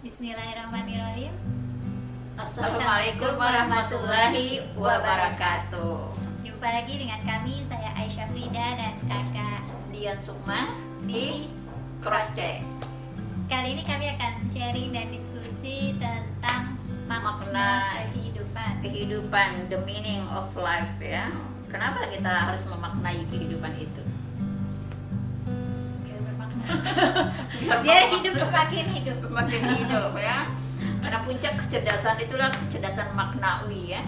Bismillahirrahmanirrahim. Assalamualaikum warahmatullahi wabarakatuh. Jumpa lagi dengan kami, saya Aisyah Frida dan kakak Dian Sukma di Crosscheck. Kali ini kami akan sharing dan diskusi tentang makna Kehidupan, the meaning of life ya. Kenapa kita harus memaknai kehidupan itu? Biar bermakna. Biar hidup semakin hidup ya. Karena puncak kecerdasan itulah kecerdasan maknawi ya.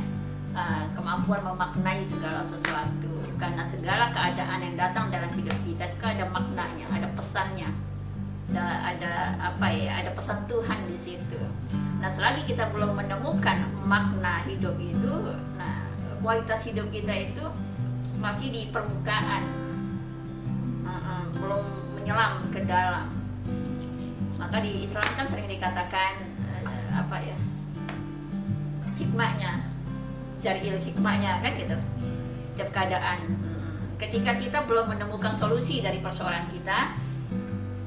Kemampuan memaknai segala sesuatu. Karena segala keadaan yang datang dalam hidup kita itu ada maknanya, ada pesannya. Ada pesan Tuhan di situ. Nah, selagi kita belum menemukan makna hidup itu, nah kualitas hidup kita itu masih di permukaan, belum menyelam ke dalam. Maka di Islam kan sering dikatakan hikmahnya, cari hikmahnya kan gitu. Setiap keadaan, ketika kita belum menemukan solusi dari persoalan kita,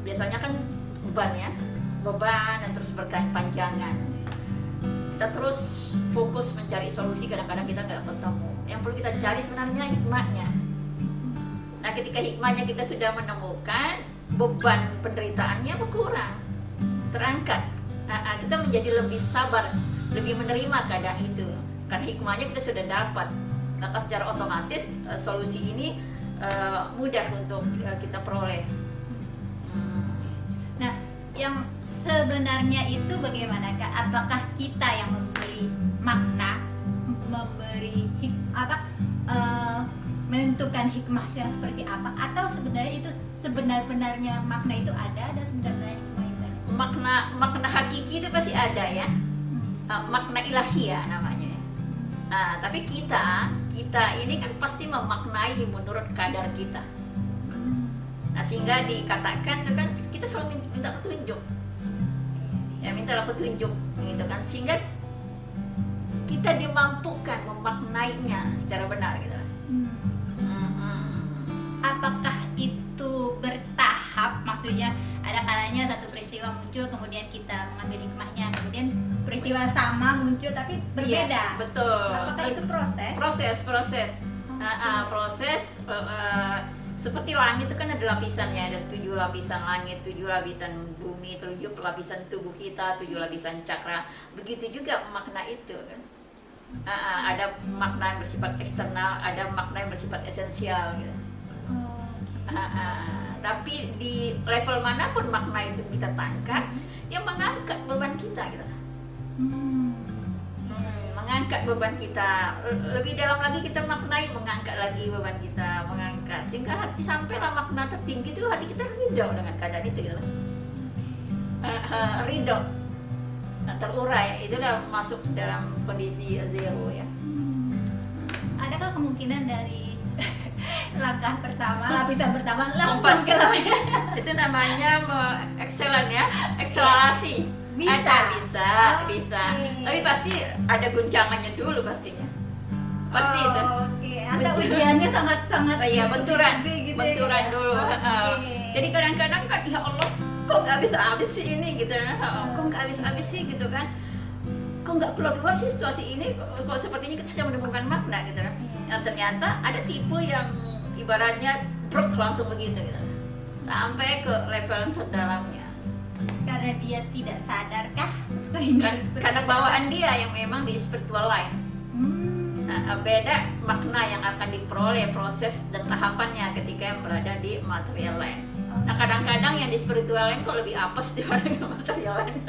biasanya kan beban dan terus berkepanjangan. Kita terus fokus mencari solusi, kadang-kadang kita nggak ketemu. Yang perlu kita cari sebenarnya hikmahnya. Nah, ketika hikmahnya kita sudah menemukan, beban penderitaannya berkurang, terangkat. Kita menjadi lebih sabar, lebih menerima keadaan itu. Karena hikmahnya kita sudah dapat. Maka secara otomatis solusi ini mudah untuk kita peroleh. Nah, yang sebenarnya itu bagaimana Kak? Apakah kita yang memberi makna, menentukan hikmah yang seperti apa? Atau sebenarnya itu sebenar-benarnya makna itu ada dan sebenarnya hikmah itu ada? Makna hakiki itu pasti ada ya. Makna ilahi ya namanya. Tapi kita ini kan pasti memaknai menurut kadar kita. Nah, sehingga dikatakan itu kan kita selalu minta petunjuk. Ya, minta petunjuk gitu kan, sehingga kita dimampukan memaknainya secara benar gitu. Apakah itu bertahap? Maksudnya ada kalanya satu peristiwa muncul, kemudian kita mengambil hikmahnya, kemudian peristiwa sama muncul tapi berbeda. Iya, betul. Apakah itu proses? Proses. Seperti langit itu kan ada lapisannya, ada 7 lapisan langit, 7 lapisan bumi, 7 lapisan tubuh kita, 7 lapisan cakra. Begitu juga makna itu kan. Ada makna yang bersifat eksternal, ada makna yang bersifat esensial gitu. Tapi di level manapun makna itu kita tangkap, dia mengangkat beban kita gitu. Mengangkat beban kita, lebih dalam lagi kita maknai, mengangkat lagi beban kita, mengangkat sehingga hati sampailah makna tertinggi itu, hati kita ridho dengan keadaan itu gitu. Ridho, terurai, itulah masuk dalam kondisi zero ya. Adakah kemungkinan dari langkah pertama, lapisan pertama langsung ke lapisan? Itu namanya excellent ya, akselerasi. Bisa. Okay. Tapi pasti ada guncangannya dulu pastinya. Pasti itu. Atau ujiannya sangat-sangat benturan gitu ya? Dulu. Jadi kadang-kadang kan ya Allah, kok nggak habis sih ini gitu. Kok nggak habis sih gitu kan. Kok nggak keluar sih situasi ini, kok sepertinya kita sudah menemukan makna gitu kan. Nah, ternyata ada tipe yang ibaratnya brok langsung begitu gitu. Sampai ke level terdalamnya. Karena dia tidak sadarkah? Karena bawaan dia yang memang di spiritual line. Beda makna yang akan diperoleh, proses dan tahapannya ketika yang berada di material line. Nah, kadang-kadang yang di spiritual line kok lebih apes dibanding yang material line.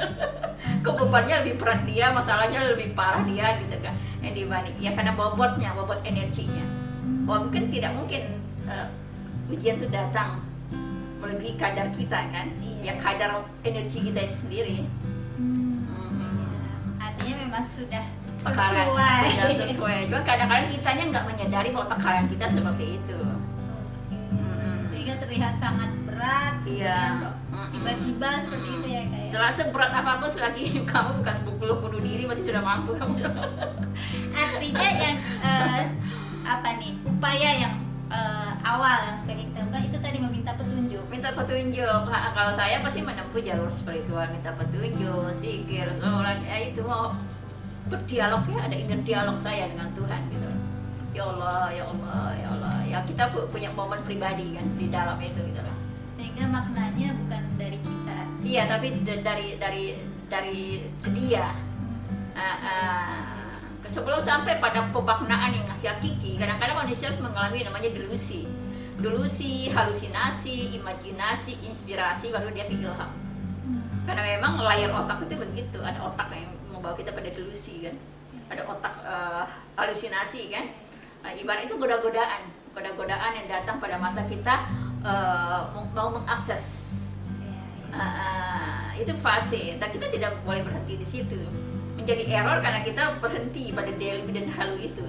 Kok bebannya lebih berat dia, masalahnya lebih parah dia gitu kan. Yang dibanding ya karena bobot energinya. Mungkin tidak mungkin ujian itu datang melebihi kadar kita kan. Ya kadar energi kita itu sendiri. Artinya memang sudah sesuai. Cuma kadang-kadang kitanya nggak menyadari bahwa takaran kita seperti itu. Sehingga terlihat sangat berat. Iya. Tiba-tiba seperti itu ya kayak. Selasa berat apapun selagi kamu bukan bunuh diri masih sudah mampu kamu. Artinya yang upaya yang awal yang sebaiknya kita lakukan itu tadi meminta petunjuk. Minta petunjuk. Kalau saya pasti menempuh jalur spiritual, minta petunjuk, zikir, sholat, itu mau berdialog ya, ada inner dialog saya dengan Tuhan gitu. Ya Allah, ya Allah, ya Allah. Ya kita punya momen pribadi kan di dalam itu gitu loh. Sehingga maknanya bukan dari kita. Iya, tapi dari dia. Sebelum sampai pada pemaknaan yang hakiki, kadang-kadang manusia harus mengalami namanya delusi, halusinasi, imajinasi, inspirasi, baru dia ke ilham. Karena memang layar otak itu begitu, ada otak yang membawa kita pada delusi kan, ada otak halusinasi kan. Ibarat itu goda-godaan yang datang pada masa kita mau mengakses. Itu fase, dan kita tidak boleh berhenti di situ. Menjadi error karena kita berhenti pada delbi dan halu itu.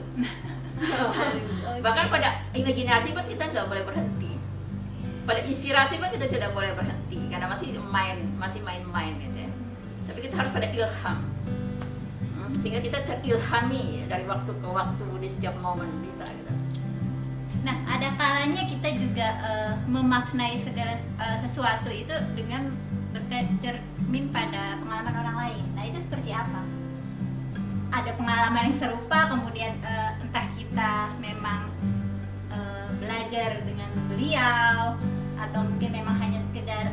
Bahkan pada imajinasi pun kita nggak boleh berhenti. Pada inspirasi pun kita tidak boleh berhenti karena masih main-main gitu ya. Tapi kita harus pada ilham, sehingga kita terilhami dari waktu ke waktu di setiap momen kita gitu. Nah, ada kalanya kita juga memaknai segala sesuatu itu dengan bercermin pada pengalaman orang lain. Nah, itu seperti apa? Ada pengalaman yang serupa, kemudian entah kita memang belajar dengan beliau atau mungkin memang hanya sekedar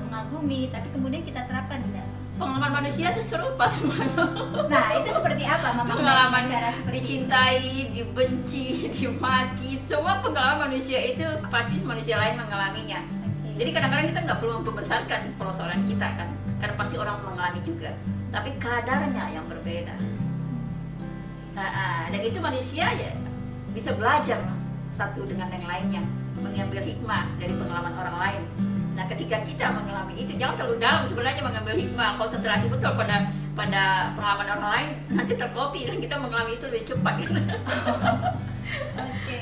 mengagumi, tapi kemudian kita terapkan di dalam. Pengalaman manusia itu serupa semuanya. Nah, itu seperti apa? Pengalaman cara seperti dicintai, dibenci, dimaki, semua pengalaman manusia itu pasti manusia lain mengalaminya. Jadi kadang-kadang kita nggak perlu membesarkan persoalan kita kan, karena pasti orang mengalami juga, tapi kadarnya yang berbeda. Dan itu manusia ya bisa belajar satu dengan yang lainnya, mengambil hikmah dari pengalaman orang lain. Nah, ketika kita mengalami itu, jangan terlalu dalam sebenarnya mengambil hikmah, konsentrasi betul pada pengalaman orang lain, nanti terkopi dan kita mengalami itu lebih cepat.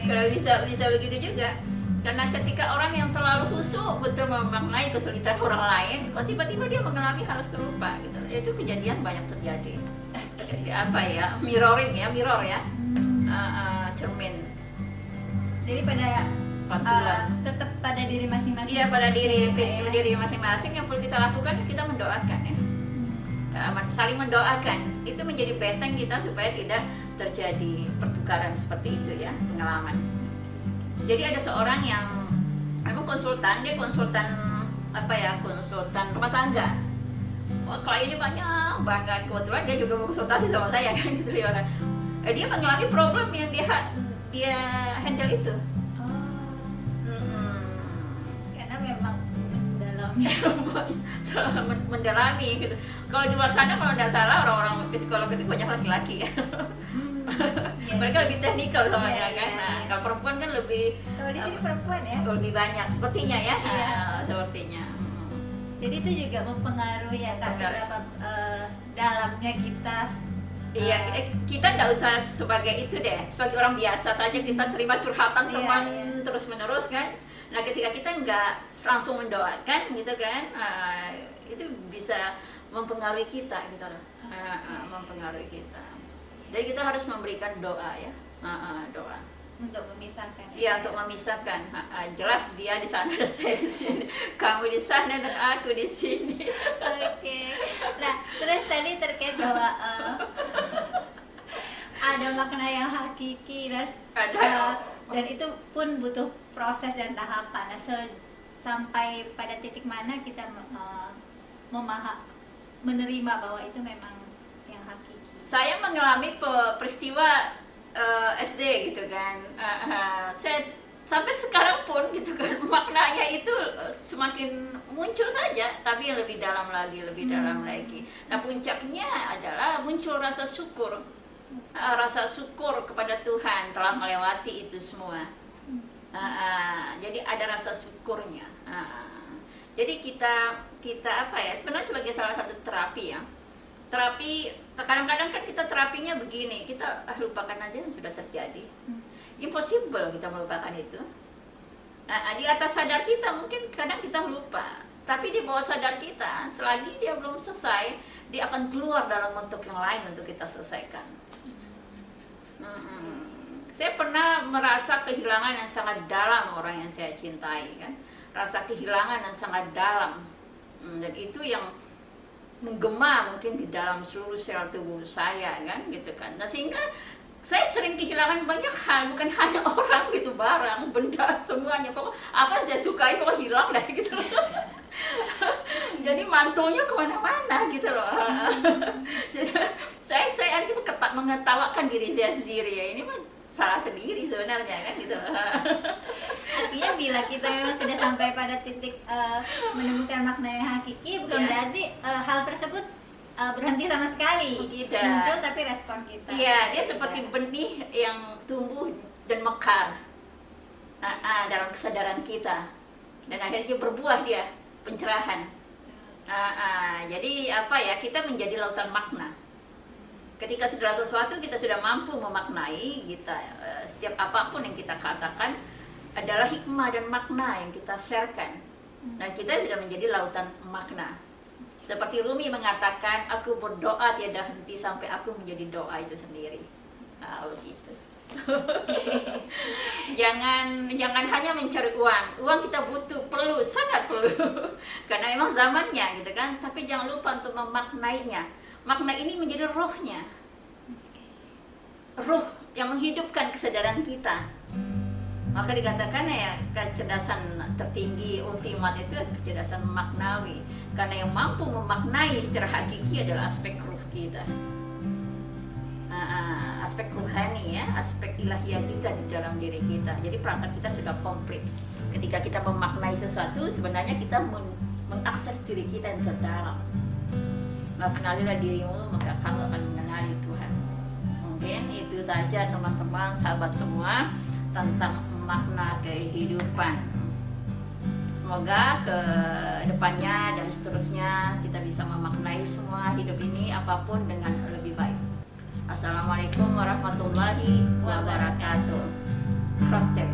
Kalau bisa begitu juga. Karena ketika orang yang terlalu khusyuk betul memaknai kesulitan orang lain, kok tiba-tiba dia mengalami hal serupa gitu. Itu kejadian banyak terjadi. Apa ya? Mirror ya. Cermin. Jadi pada Pantulan. tetap pada diri masing-masing. Iya, pada diri ya. masing-masing yang perlu kita lakukan, kita mendoakan ya. Saling mendoakan. Itu menjadi benteng kita supaya tidak terjadi pertukaran seperti itu ya, pengalaman. Jadi ada seorang yang memang konsultan rumah tangga. Kliennya banyak banget, kebetulan dia juga mau konsultasi sama saya kan gitu ya orang. Dia mengalami problem yang dia handle itu. Karena memang mendalami gitu. Kalau di luar sana kalau tidak salah orang-orang psikolog itu banyak laki-laki ya. Mereka lebih teknikal soalnya kan. Nah, kalau perempuan kan lebih. Kalau di sini perempuan ya. Lebih banyak sepertinya ya. Sepertinya. Jadi itu juga mempengaruhi ya Kak, seberapa dalamnya kita. Iya, kita nggak usah sebagai itu deh, sebagai orang biasa saja kita terima curhatan teman terus menerus kan. Nah, ketika kita nggak langsung mendoakan gitu kan, itu bisa mempengaruhi kita gitu loh, mempengaruhi kita. Jadi kita harus memberikan doa ya, doa. Untuk memisahkan. Iya, untuk memisahkan. Jelas dia di sana, saya di sini. Kamu di sana dan aku di sini. Oke. Nah, terus tadi terkait bahwa ada makna yang hakiki, dan itu pun butuh proses dan tahapan. Nah, sampai pada titik mana kita menerima bahwa itu memang yang hakiki. Saya mengalami peristiwa SD gitu kan, saya sampai sekarang pun gitu kan maknanya itu semakin muncul saja, tapi yang lebih dalam lagi. Nah, puncaknya adalah muncul rasa syukur kepada Tuhan telah melewati itu semua. Jadi ada rasa syukurnya. Jadi kita apa ya, sebenarnya sebagai salah satu terapi ya. Terapi kadang-kadang kan kita terapinya begini, kita lupakan aja yang sudah terjadi. Impossible kita melupakan itu. Nah, di atas sadar kita mungkin kadang kita lupa, tapi di bawah sadar kita selagi dia belum selesai, dia akan keluar dalam bentuk yang lain untuk kita selesaikan. Saya pernah merasa kehilangan yang sangat dalam orang yang saya cintai kan, rasa kehilangan yang sangat dalam. Dan itu yang menggema mungkin di dalam seluruh sel tubuh saya kan gitu kan. Nah, sehingga saya sering kehilangan banyak hal, bukan hanya orang gitu, barang, benda, semuanya. Pokoknya apa yang saya sukai pokoknya hilang deh gitu loh. Jadi mantulnya kemana-mana gitu loh. Jadi saya ini mengetawakan diri saya sendiri ya, ini mah salah sendiri sebenarnya kan gitu loh. Artinya bila kita memang sudah sampai pada titik menemukan makna yang hakiki, bukan Iya. berarti hal tersebut berhenti sama sekali. Tidak. Muncul tapi respon kita. Iya, dia seperti benih yang tumbuh dan mekar dalam kesadaran kita, dan akhirnya berbuah dia pencerahan. Jadi apa ya, kita menjadi lautan makna. Ketika segala sesuatu kita sudah mampu memaknai, kita setiap apapun yang kita katakan adalah hikmah dan makna yang kita sharekan, dan kita sudah menjadi lautan makna. Seperti Rumi mengatakan, aku berdoa tiada henti sampai aku menjadi doa itu sendiri. Begitu. jangan hanya mencari uang. Uang kita butuh, perlu, sangat perlu. Karena memang zamannya gitu kan. Tapi jangan lupa untuk memaknainya. Makna ini menjadi rohnya. Roh yang menghidupkan kesadaran kita. Maka dikatakan ya, kecerdasan tertinggi ultimat itu kecerdasan maknawi. Karena yang mampu memaknai secara hakiki adalah aspek ruh kita, aspek ruhani ya, aspek ilahiyah kita di dalam diri kita. Jadi perangkat kita sudah komplit. Ketika kita memaknai sesuatu, sebenarnya kita mengakses diri kita yang terdalam. Maka kenalilah dirimu, maka kamu akan mengenali Tuhan. Mungkin itu saja teman-teman, sahabat semua, tentang makna kehidupan. Semoga ke depannya dan seterusnya kita bisa memaknai semua hidup ini apapun dengan lebih baik. Assalamualaikum warahmatullahi wabarakatuh. Cross check.